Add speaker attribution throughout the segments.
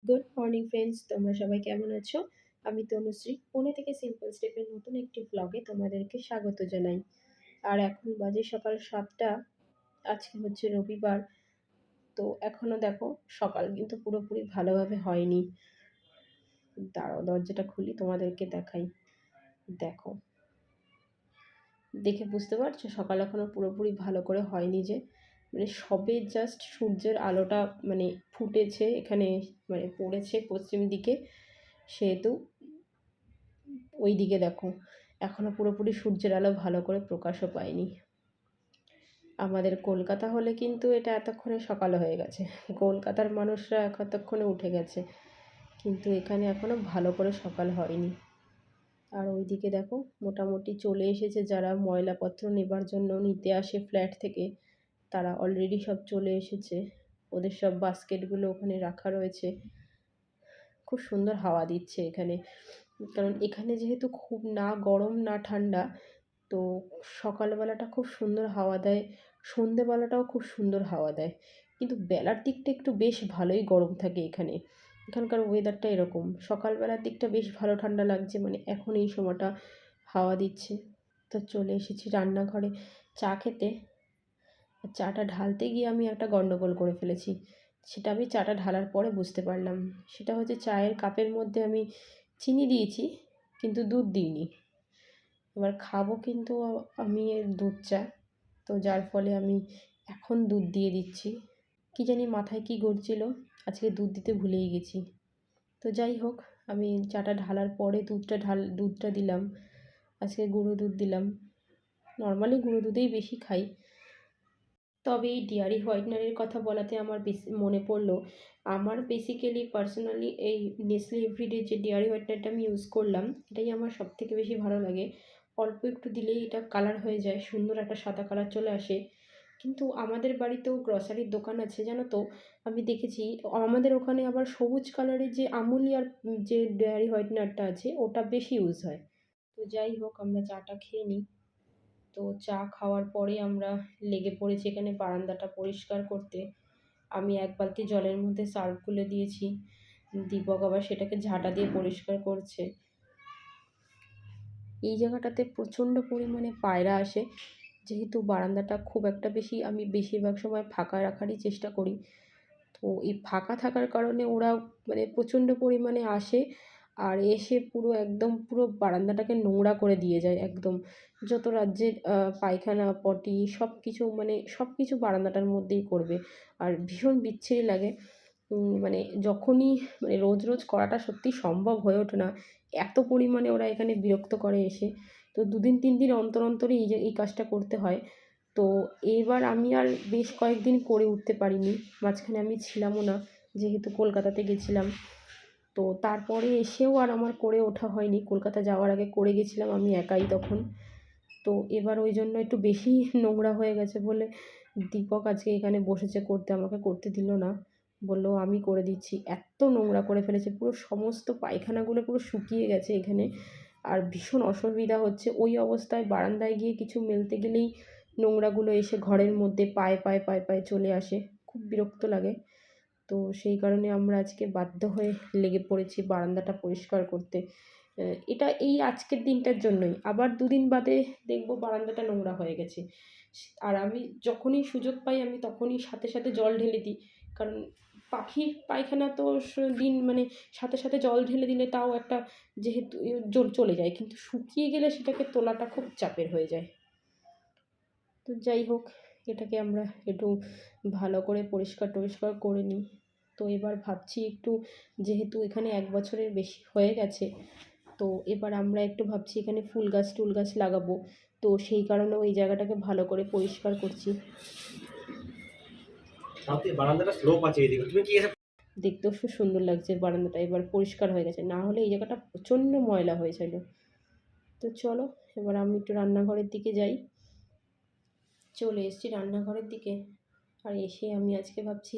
Speaker 1: Good morning friends, তোমরা সবাই কেমন আছো? আমি তনুশ্রী, পুনে থেকে সিম্পল স্টেপের নতুন একটি ব্লগে তোমাদেরকে স্বাগত জানাই। আর এখন বাজে সকাল 7টা। আজকে হচ্ছে রবিবার। তো এখনও দেখো সকাল কিন্তু পুরোপুরি ভালোভাবে হয়নি। দাঁড়াও, দরজাটা খুলি তোমাদেরকে দেখাই। দেখো, দেখে বুঝতে পারছো সকাল এখনও পুরোপুরি ভালো করে হয়নি, যে মানে সবে জাস্ট সূর্যের আলোটা মানে ফুটেছে এখানে, মানে পড়েছে পশ্চিম দিকে, সেহেতু ওই দিকে দেখো এখনও পুরোপুরি সূর্যের আলো ভালো করে প্রকাশও পায়নি। আমাদের কলকাতা হলে কিন্তু এটা এতক্ষণে সকাল হয়ে গেছে, কলকাতার মানুষরা এতক্ষণে উঠে গেছে, কিন্তু এখানে এখনও ভালো করে সকাল হয়নি। আর ওই দিকে দেখো মোটামুটি চলে এসেছে যারা ময়লাপত্র নেবার জন্য নিতে আসে ফ্ল্যাট থেকে, তারা অলরেডি সব চলে এসেছে। ওদের সব বাস্কেটগুলো ওখানে রাখা রয়েছে। খুব সুন্দর হাওয়া দিচ্ছে এখানে, কারণ এখানে যেহেতু খুব না গরম না ঠান্ডা, তো সকালবেলাটা খুব সুন্দর হাওয়া দেয়, সন্ধেবেলাটাও খুব সুন্দর হাওয়া দেয়। কিন্তু বেলার দিকটা একটু বেশ ভালোই গরম থাকে এখানে। এখানকার ওয়েদারটা এরকম, সকালবেলার দিকটা বেশ ভালো ঠান্ডা লাগছে, মানে এখন এই সময়টা হাওয়া দিচ্ছে। তো চলে এসেছি রান্নাঘরে চা খেতে। চাটা ঢালতে গিয়ে আমি একটা গন্ডগোল করে ফেলেছি, সেটা আমি চাটা ঢালার পরে বুঝতে পারলাম। সেটা হচ্ছে চায়ের কাপের মধ্যে আমি চিনি দিয়েছি কিন্তু দুধ দিইনি। এবার খাবো কিন্তু আমি দুধ চা, তো যার ফলে আমি এখন দুধ দিয়ে দিচ্ছি। কি জানি মাথায় কি ঘুরছিল, আজকে দুধ দিতে ভুলেই গেছি। তো যাই হোক, আমি চাটা ঢালার পরে দুধটা দিলাম। আজকে গুঁড়ো দুধ দিলাম। নর্মালি গুঁড়ো দুধেই বেশি খাই, তবে এই ডেয়ারি হোয়াইটনারের কথা বলাতে আমার বেশি মনে পড়লো, আমার বেসিক্যালি পার্সোনালি এই নেসলে এভরিডে যে ডেয়ারি হোয়াইটনারটা আমি ইউজ করলাম, এটাই আমার সবথেকে বেশি ভালো লাগে। অল্প একটু দিলেই এটা কালার হয়ে যায়, সুন্দর একটা সাদা কালার চলে আসে। কিন্তু আমাদের বাড়িতেও গ্রসারির দোকান আছে জানো তো, আমি দেখেছি আমাদের ওখানে আবার সবুজ কালারের যে আমুলিয়ার যে ডেয়ারি হোয়াইটনারটা আছে ওটা বেশি ইউজ হয়। তো যাই হোক, আমরা চাটা খেয়ে নিই। তো চা খাওয়ার পরে আমরা লেগে পড়েছি এখানে বারান্দাটা পরিষ্কার করতে। আমি এক বালতি জলের মধ্যে সার্ফ গুলে দিয়েছি, দীপক আবার সেটাকে ঝাঁটা দিয়ে পরিষ্কার করছে। এই জায়গাটাতে প্রচণ্ড পরিমাণে পায়রা আসে, যেহেতু বারান্দাটা খুব একটা বেশি, আমি বেশিরভাগ সময় ফাঁকা রাখারই চেষ্টা করি। তো এই ফাঁকা থাকার কারণে ওরা মানে প্রচণ্ড পরিমাণে আসে, আর এসে পুরো একদম পুরো বারান্দাটাকে নোংরা করে দিয়ে যায় একদম। যত রাজ্যের পায়খানা পটি সব কিছু, মানে সব কিছু বারান্দাটার মধ্যেই করবে। আর ভীষণ বিচ্ছিরি লাগে। মানে যখনই, মানে রোজ রোজ করাটা সত্যিই সম্ভব হয়ে ওঠে না, এত পরিমাণে ওরা এখানে বিরক্ত করে এসে। তো ২ দিন ৩ দিন অন্তর অন্তরই এই কাজটা করতে হয়। তো এবার আমি আর বেশ কয়েকদিন করে উঠতে পারিনি, মাঝখানে আমি ছিলামও না, যেহেতু কলকাতাতে গেছিলাম। তো তারপরে এসেও আর আমার করে ওঠা হয়নি, কলকাতা যাওয়ার আগে করে গেছিলাম আমি একাই তখন। তো এবার ওই জন্য একটু বেশি নোংরা হয়ে গেছে বলে দীপক আজকে এখানে বসেছে করতে, আমাকে করতে দিল না, বলল আমি করে দিচ্ছি। এত নোংরা করে ফেলেছে, পুরো সমস্ত পায়খানাগুলো পুরো শুকিয়ে গেছে এখানে। আর ভীষণ অসুবিধা হচ্ছে, ওই অবস্থায় বারান্দায় গিয়ে কিছু মেলতে গেলেই নোংরাগুলো এসে ঘরের মধ্যে পায়ে চলে আসে, খুব বিরক্ত লাগে। তো সেই কারণে আমরা আজকে বাধ্য হয়ে লেগে পড়েছি বারান্দাটা পরিষ্কার করতে। এটা এই আজকের দিনটার জন্যই, আবার ২ দিন বাদে দেখব বারান্দাটা নোংরা হয়ে গেছে। আর আমি যখনই সুযোগ পাই আমি তখনই সাথে সাথে জল ঢেলে দিই, কারণ পাখির পায়খানা তো মানে সাথে সাথে জল ঢেলে দিলে তাও একটা, যেহেতু চলে যায়, কিন্তু শুকিয়ে গেলে সেটাকে তোলাটা খুব চাপের হয়ে যায়। তো যাই হোক, এটাকে আমরা একটু ভালো করে পরিষ্কার করে নিই। তো এবার ভাবছি একটু, যেহেতু এখানে ১ বছরের বেশি হয়ে গেছে, তো এবার আমরা একটু ভাবছি এখানে টুল গাছ লাগাবো। তো সেই কারণেও এই জায়গাটাকে ভালো করে পরিষ্কার করছি। দেখতেও খুব সুন্দর লাগছে বারান্দাটা, এবার পরিষ্কার হয়ে গেছে, না হলে এই জায়গাটা প্রচণ্ড ময়লা হয়েছিল। তো চলো এবার আমি একটু রান্নাঘরের দিকে যাই। চলে এসেছি রান্নাঘরের দিকে, আর এসে আমি আজকে ভাবছি,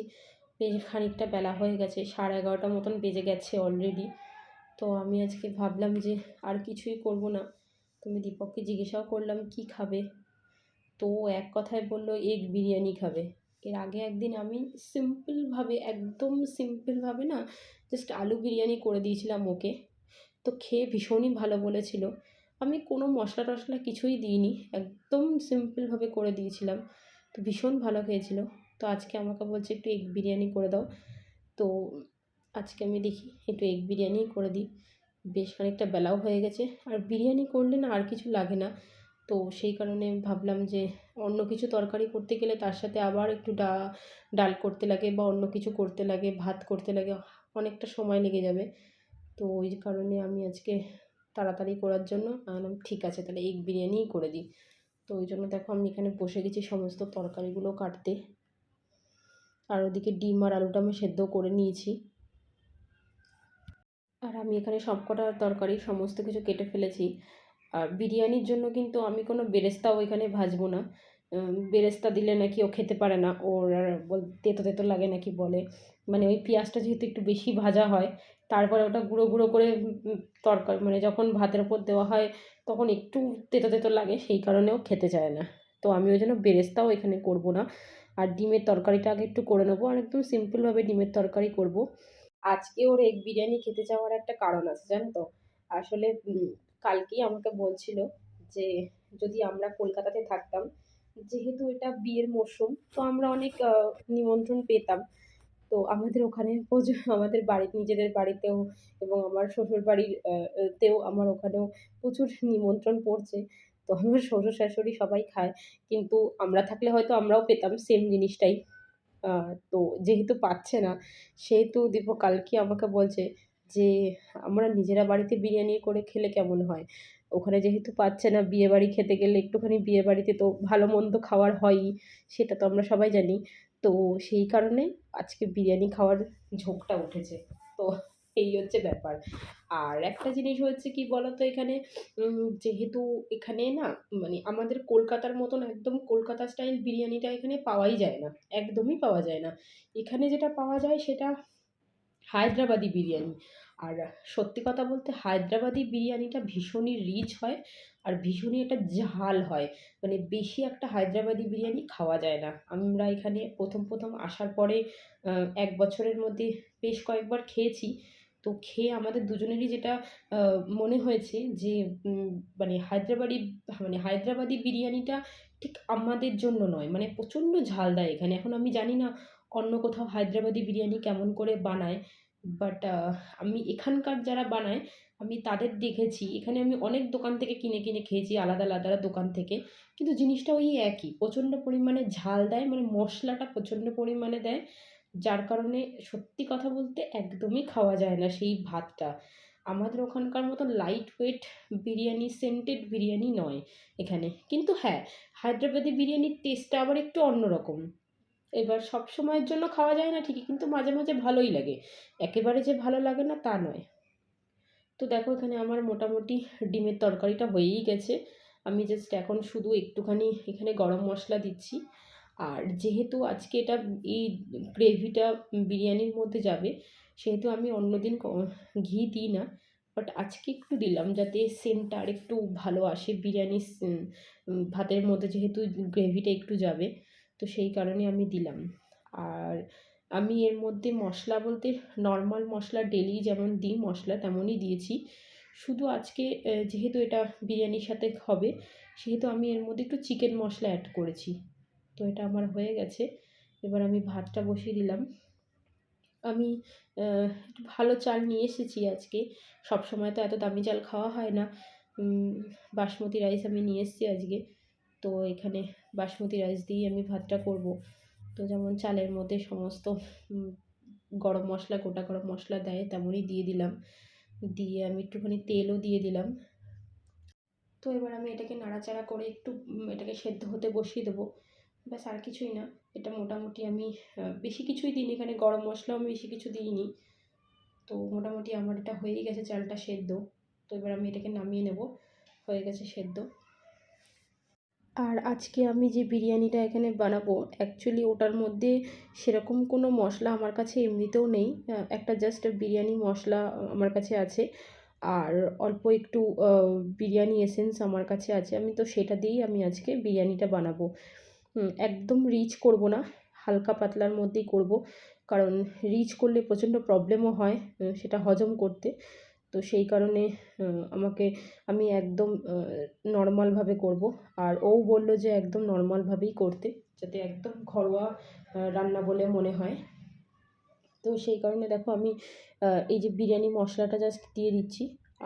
Speaker 1: বেশ খানিকটা বেলা হয়ে গেছে, 11:30 মতন বেজে গেছে অলরেডি। তো আমি আজকে ভাবলাম যে আর কিছুই করব না। তুমি দীপককে জিজ্ঞাসাও করলাম কি খাবে, তো এক কথায় বলল এগ বিরিয়ানি খাবে। এর আগে একদিন আমি সিম্পলভাবে, একদম সিম্পলভাবে না, জাস্ট আলু বিরিয়ানি করে দিয়েছিলাম ওকে। তো খেয়ে ভীষণই ভালো বলেছিল। আমি কোনো মশলা টশলা কিছুই দিইনি, একদম সিম্পলভাবে করে দিয়েছিলাম। তো ভীষণ ভালো খেয়েছিল। তো আজকে আমাকে বলছে একটু এগ বিরিয়ানি করে দাও। তো আজকে আমি দেখি একটু এগ বিরিয়ানিই করে দিই। বেশ খানিকটা বেলাও হয়ে গেছে। আর বিরিয়ানি করলে না আর কিছু লাগে না। তো সেই কারণে ভাবলাম যে অন্য কিছু তরকারি করতে গেলে তার সাথে আবার একটু ডাল করতে লাগে বা অন্য কিছু করতে লাগে, ভাত করতে লাগে, অনেকটা সময় লেগে যাবে। তো ওই কারণে আমি আজকে তাড়াতাড়ি করার জন্য বললাম ঠিক আছে তাহলে এগ বিরিয়ানিই করে দিই। তো ওই জন্য দেখো আমি এখানে বসে গেছি সমস্ত তরকারিগুলো কাটতে। আর ওদিকে ডিম আর আলুটা আমি সেদ্ধ করে নিয়েছি। আর আমি এখানে সবকটা তরকারি সমস্ত কিছু কেটে ফেলেছি। আর বিরিয়ানির জন্য কিন্তু আমি কোনো বেরেস্তাও এখানে ভাজবো না। বেরেস্তা দিলে নাকি ও খেতে পারে না, ওর আর তেতো তেতো লাগে নাকি বলে। মানে ওই পেঁয়াজটা যেহেতু একটু বেশি ভাজা হয়, তারপরে ওটা গুঁড়ো গুঁড়ো করে তরকারি মানে যখন ভাতের ওপর দেওয়া হয় তখন একটু তেতো তেতো লাগে, সেই কারণেও খেতে চায় না। তো আমি ওই জন্য বেরেস্তাও এখানে করব না। আর ডিমের তরকারিটা আগে একটু করে নেবো, আর একদম সিম্পলভাবে ডিমের তরকারি করব। আজকে ওর এগ বিরিয়ানি খেতে চাওয়ার একটা কারণ আছে জানো তো। আসলে কালকেই আমাকে বলছিল যে যদি আমরা কলকাতাতে থাকতাম, যেহেতু এটা বিয়ের মরশুম, তো আমরা অনেক নিমন্ত্রণ পেতাম। তো আমাদের ওখানে আমাদের বাড়ি নিজেদের বাড়িতেও এবং আমার শ্বশুর বাড়ির তেও আমার ওখানেও প্রচুর নিমন্ত্রণ পড়ছে। তো আমার শ্বশুর শাশুড়ি সবাই খায়, কিন্তু আমরা থাকলে হয়তো আমরাও পেতাম সেম জিনিসটাই। তো যেহেতু পাচ্ছে না, সেহেতু দীপক কালকে আমাকে বলছে যে আমরা নিজেরা বাড়িতে বিরিয়ানি করে খেলে কেমন হয়। ওখানে যেহেতু পাচ্ছে না, বিয়েবাড়ি খেতে গেলে একটুখানি বিয়েবাড়িতে তো ভালো মন্দ খাওয়ার হয়ই, সেটা তো আমরা সবাই জানি। তো সেই কারণে আজকে বিরিয়ানি খাওয়ার ঝোঁকটা উঠেছে। তো এই হচ্ছে ব্যাপার। আর একটা জিনিস হচ্ছে কি বলতো, এখানে যেহেতু এখানে না মানে আমাদের কলকাতার মতন একদম কলকাতা স্টাইল বিরিয়ানিটা এখানে পাওয়াই যায় না, একদমই পাওয়া যায় না। এখানে যেটা পাওয়া যায় সেটা হায়দ্রাবাদি বিরিয়ানি। আর সত্যি কথা বলতে হায়দ্রাবাদি বিরিয়ানিটা ভীষণই রিচ হয়, আর ভীষণই একটা ঝাল হয়। মানে বেশি একটা হায়দ্রাবাদি বিরিয়ানি খাওয়া যায় না। আমরা এখানে প্রথম আসার পরে ১ বছরের মধ্যে বেশ কয়েকবার খেয়েছি। তো খেয়ে আমাদের দুজনেরই যেটা আ মনে হয়েছে যে উম মানে হায়দ্রাবাদি বিরিয়ানিটা ঠিক আমাদের জন্য নয়। মানে প্রচণ্ড ঝাল দেয় এখানে। এখন আমি জানি না অন্য কোথাও হায়দ্রাবাদি বিরিয়ানি কেমন করে বানায়। বাট আমি এখানকার যারা বানায় আমি তাদের দেখেছি। এখানে আমি অনেক দোকান থেকে কিনে খেয়েছি, আলাদা দোকান থেকে। কিন্তু জিনিসটা ওই একই। প্রচণ্ড পরিমাণে ঝাল দেয়, মানে মশলাটা প্রচণ্ড পরিমাণে দেয়। যার কারণে সত্যি কথা বলতে একদমই খাওয়া যায় না সেই ভাতটা। আমাদের ওখানকার মতো light weight biryani, scented biryani নয় এখানে। কিন্তু হ্যাঁ, হায়দ্রাবাদি বিরিয়ানির টেস্টটা আবার একটু অন্যরকম। এবার সবসময়ের জন্য খাওয়া যায় না ঠিকই, কিন্তু মাঝে ভালোই লাগে। একেবারে যে ভালো লাগে না তা নয়। তো দেখো এখানে আমার মোটামুটি ডিমের তরকারিটা হয়েই গেছে। আমি জাস্ট এখন শুধু একটুখানি এখানে গরম মশলা দিচ্ছি। আর যেহেতু আজকে এটা এই গ্রেভিটা বিরিয়ানির মধ্যে যাবে, সেহেতু আমি অন্যদিন ঘি দিই না। বাট আজকে একটু দিলাম যাতে সেন্টটা আরেকটু ভালো আসে বিরিয়ানির ভাতের মধ্যে, যেহেতু গ্রেভিটা একটু যাবে। তো সেই কারণে আমি দিলাম। আর আমি এর মধ্যে মশলা বলতে নর্মাল মশলা ডেইলি যেমন দিই মশলা তেমনই দিয়েছি। শুধু আজকে যেহেতু এটা বিরিয়ানির সাথে হবে, সেহেতু আমি এর মধ্যে একটু চিকেন মশলা অ্যাড করেছি। তো এটা আমার হয়ে গেছে। এবার আমি ভাতটা বসিয়ে দিলাম। আমি একটু ভালো চাল নিয়ে এসেছি আজকে। সবসময় তো এত দামি চাল খাওয়া হয় না। উম বাসমতি রাইস আমি নিয়ে এসেছি আজকে। তো এখানে বাসমতি রাইস দিয়েই আমি ভাতটা করব। তো যেমন চালের মধ্যে সমস্ত উম গরম মশলা, গোটা গরম মশলা দেয় তেমনই দিয়ে দিলাম। দিয়ে আমি একটুখানি তেলও দিয়ে দিলাম। তো এবার আমি এটাকে নাড়াচাড়া করে একটু এটাকে সেদ্ধ হতে বসিয়ে দেবো। ব্যাস আর কিছুই না। এটা মোটামুটি আমি বেশি কিছুই দিইনি, এখানে গরম মশলাও আমি বেশি কিছু দিইনি। তো মোটামুটি আমার এটা হয়েই গেছে চালটা সেদ্ধ। তো এবার আমি এটাকে নামিয়ে নেব। হয়ে গেছে সেদ্ধ। আর আজকে আমি যে বিরিয়ানিটা এখানে বানাবো অ্যাকচুয়ালি ওটার মধ্যে সেরকম কোনো মশলা আমার কাছে এমনিতেও নেই। একটা জাস্ট বিরিয়ানি মশলা আমার কাছে আছে। আর অল্প একটু বিরিয়ানি এসেন্স আমার কাছে আছে। আমি তো সেটা দিয়েই আমি আজকে বিরিয়ানিটা বানাবো। একদম রিচ করব না, হালকা পাতলার মধ্যেই করব। কারণ রিচ করলে প্রচণ্ড প্রবলেমও হয় সেটা হজম করতে। তো সেই কারণে আমি একদম নর্মালভাবে করব। আর ও বলল যে একদম নর্মালভাবেই করতে, যাতে একদম ঘরোয়া রান্না বলে মনে হয়। তো সেই কারণে দেখো আমি এই যে বিরিয়ানি মশলাটা জাস্ট দিয়ে দিচ্ছি,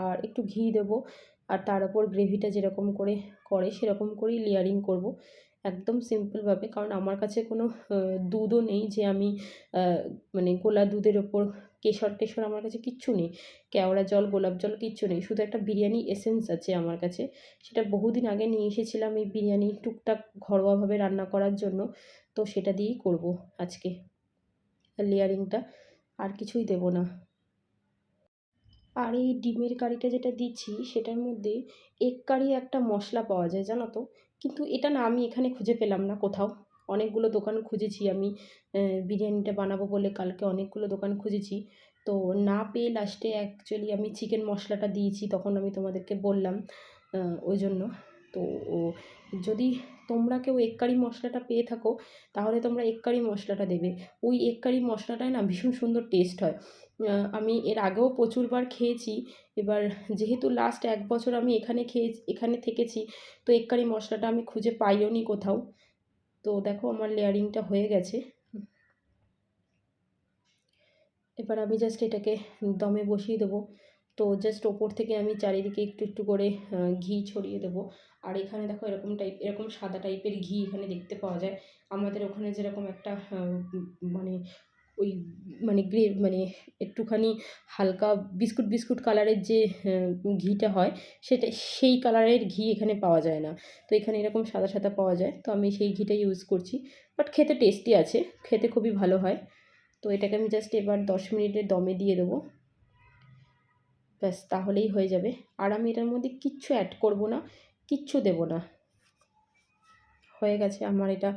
Speaker 1: আর একটু ঘি দেবো, আর তার উপর গ্রেভিটা যেরকম করে করে সেরকম করেই লেয়ারিং করব একদম সিম্পলভাবে। কারণ আমার কাছে কোনো দুধও নেই যে আমি মানে গোলা দুধের ওপর কেশর টেশর আমার কাছে কিচ্ছু নেই, কেওড়া জল গোলাপ জল কিচ্ছু নেই, শুধু একটা বিরিয়ানি এসেন্স আছে আমার কাছে। সেটা বহুদিন আগে নিয়ে এসেছিলাম এই বিরিয়ানি টুকটাক ঘরোয়াভাবে রান্না করার জন্য। তো সেটা দিয়েই করব আজকে লেয়ারিংটা, আর কিছুই দেব না। আর এই ডিমের কারিটা যেটা দিচ্ছি সেটার মধ্যে এগ কারি একটা মশলা পাওয়া যায় জানো তো, কিন্তু এটা না আমি এখানে খুঁজে পেলাম না কোথাও। অনেকগুলো দোকান খুঁজেছি আমি বিরিয়ানিটা বানাবো বলে, কালকে অনেকগুলো দোকান খুঁজেছি, তো না পেয়ে লাস্টে অ্যাকচুয়ালি আমি চিকেন মশলাটা দিয়েছি, তখন আমি তোমাদেরকে বললাম ওই জন্য। তো যদি তোমরা কেউ এগ কারি মশলাটা পেয়ে থাকো তাহলে তোমরা এগ কারি মশলাটা দেবে। ওই এগ কারি মশলাটায় না ভীষণ সুন্দর টেস্ট হয়। আমি এর আগেও প্রচুরবার খেয়েছি। এবার যেহেতু লাস্ট 1 বছর আমি এখানে থেকেছি, তো এগ কারি মশলাটা আমি খুঁজে পাইও নি কোথাও। তো দেখো আমার লেয়ারিংটা হয়ে গেছে। এবার আমি জাস্ট এটাকে দমে বসিয়ে দেবো। তো জাস্ট ওপর থেকে আমি চারিদিকে একটু একটু করে ঘি ছড়িয়ে দেবো। আর এখানে দেখো এরকম সাদা টাইপের ঘি এখানে দেখতে পাওয়া যায়। আমাদের ওখানে যেরকম একটা মানে ওই মানে একটুখানি হালকা বিস্কুট বিস্কুট কালারের যে ঘিটা হয়, সেই কালারের ঘি এখানে পাওয়া যায় না। তো এখানে এরকম সাদা সাদা পাওয়া যায়, তো আমি সেই ঘিটা ইউজ করছি। বাট খেতে টেস্টি আছে, খেতে খুবই ভালো হয়। তো এটাকে আমি জাস্ট এবার 10 মিনিটের দমে দিয়ে দেবো, ব্যাস তাহলেই হয়ে যাবে। আর আমি এটার মধ্যে কিচ্ছু অ্যাড করব না, কিচ্ছু দেব না। হয়ে গেছে আমার এটা,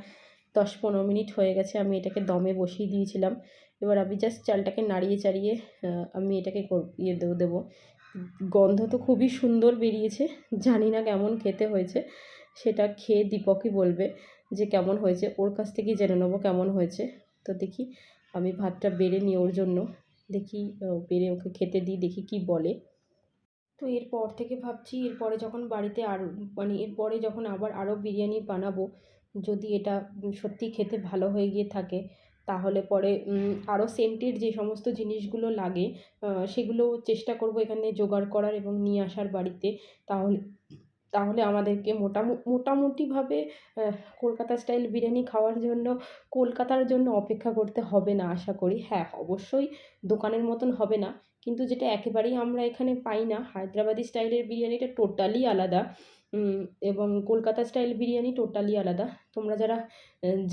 Speaker 1: 10-15 মিনিট হয়ে গেছে আমি এটাকে দমে বসিয়ে দিয়েছিলাম। এবার আমি জাস্ট চালটাকে নাড়িয়ে চাড়িয়ে আমি এটাকে দেবো। গন্ধ তো খুবই সুন্দর বেরিয়েছে, জানি না কেমন খেতে হয়েছে, সেটা খেয়ে দীপকই বলবে যে কেমন হয়েছে, ওর কাছ থেকেই জেনে নেবো কেমন হয়েছে। তো দেখি আমি ভাতটা বেড়ে নিই ওর জন্য, দেখি বেড়ে ওকে খেতে দিই, দেখি কি বলে। তো এরপর থেকে ভাবছি এরপরে যখন বাড়িতে আরও এরপরে যখন আবার আরও বিরিয়ানি বানাবো, যদি এটা সত্যি খেতে ভালো হয়ে গিয়ে থাকে, তাহলে পরে আরও সেন্টের যে সমস্ত জিনিসগুলো লাগে সেগুলো চেষ্টা করব এখানে জোগাড় করার এবং নিয়ে আসার বাড়িতে। তাহলে তাহলে আমাদেরকে মোটামুটিভাবে কলকাতা স্টাইল বিরিয়ানি খাওয়ার জন্য কলকাতার জন্য অপেক্ষা করতে হবে না আশা করি। হ্যাঁ, অবশ্যই দোকানের মতন হবে না, কিন্তু যেটা একেবারেই আমরা এখানে পাই না, হায়দ্রাবাদি স্টাইলের বিরিয়ানিটা টোটালি আলাদা, এবং কলকাতা স্টাইল বিরিয়ানি টোটালি আলাদা। তোমরা যারা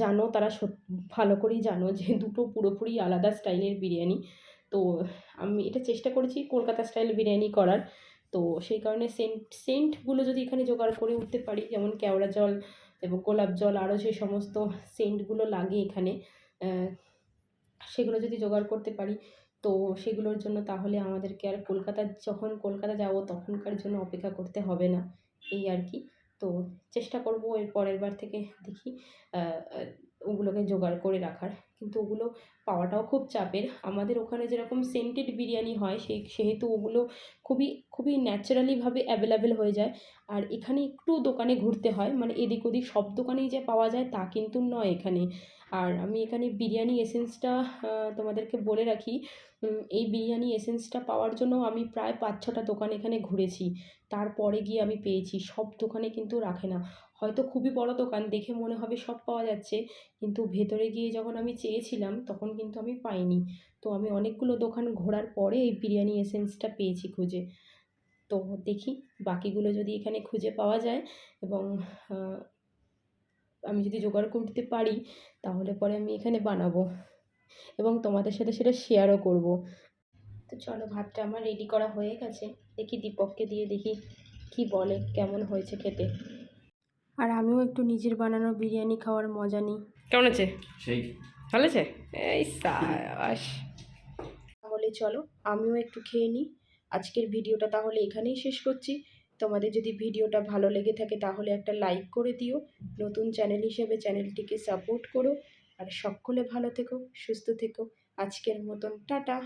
Speaker 1: জানো তারা ভালো করেই জানো যে দুটো পুরোপুরি আলাদা স্টাইলের বিরিয়ানি। তো আমি এটা চেষ্টা করেছি কলকাতা স্টাইল বিরিয়ানি করার। তো সেই কারণে সেন্টগুলো যদি এখানে জোগাড় করে উঠতে পারি, যেমন কেওড়া জল এবং গোলাপ জল, আরও যে সমস্ত সেন্টগুলো লাগে এখানে, সেগুলো যদি জোগাড় করতে পারি, তো সেগুলোর জন্য তাহলে আমাদেরকে আর যখন কলকাতা যাব তখনকার জন্য অপেক্ষা করতে হবে না, এই আর কি। তো চেষ্টা করব এর পরের বার থেকে, দেখি ওগুলোকে জোগাড় করে রাখার। কিন্তু ওগুলো পাওয়াটাও খুব চাপের। আমাদের ওখানে যেরকম সেন্টেড বিরিয়ানি হয় সেহেতু ওগুলো খুবই খুবই ন্যাচারালিভাবে অ্যাভেলেবেল হয়ে যায়। আর এখানে একটু দোকানে ঘুরতে হয়, মানে এদিক ওদিক সব দোকানেই যে পাওয়া যায় তা কিন্তু নয় এখানে। আর আমি এখানে বিরিয়ানি এসেন্সটা তোমাদেরকে বলে রাখি, এই বিরিয়ানি এসেন্সটা পাওয়ার জন্য আমি প্রায় 5-6টা দোকান এখানে ঘুরেছি, তারপরে গিয়ে আমি পেয়েছি। সব দোকানে কিন্তু রাখে না। হয়তো খুবই বড় দোকান দেখে মনে হবে সব পাওয়া যাচ্ছে, কিন্তু ভেতরে গিয়ে যখন আমি চেয়েছিলাম তখন কিন্তু আমি পাইনি। তো আমি অনেকগুলো দোকান ঘোরার পরে এই বিরিয়ানি এসেন্সটা পেয়েছি খুঁজে। তো দেখি বাকিগুলো যদি এখানে খুঁজে পাওয়া যায় এবং আমি যদি জোগাড় করতে পারি, তাহলে পরে আমি এখানে বানাবো এবং তোমাদের সাথে সেটা শেয়ারও করব। তো চলো, ভাতটা আমার রেডি করা হয়ে গেছে, দেখি দীপককে দিয়ে দেখি কি বলে কেমন হয়েছে খেতে। আর আমিও একটু নিজের বানানো বিরিয়ানি খাওয়ার মজা নিই। কেমন আছে? সেই ভালো আছে। এই সাবাস। তাহলে চলো আমিও একটু খেয়ে নিই। আজকের ভিডিওটা তাহলে এখানেই শেষ করছি। তোমাদের যদি ভিডিওটা ভালো লেগে থাকে তাহলে একটা লাইক করে দিও, নতুন চ্যানেল হিসেবে চ্যানেলটিকে সাপোর্ট করো। আর সকলে ভালো থেকো, সুস্থ থেকো। আজকের মতন টাটা।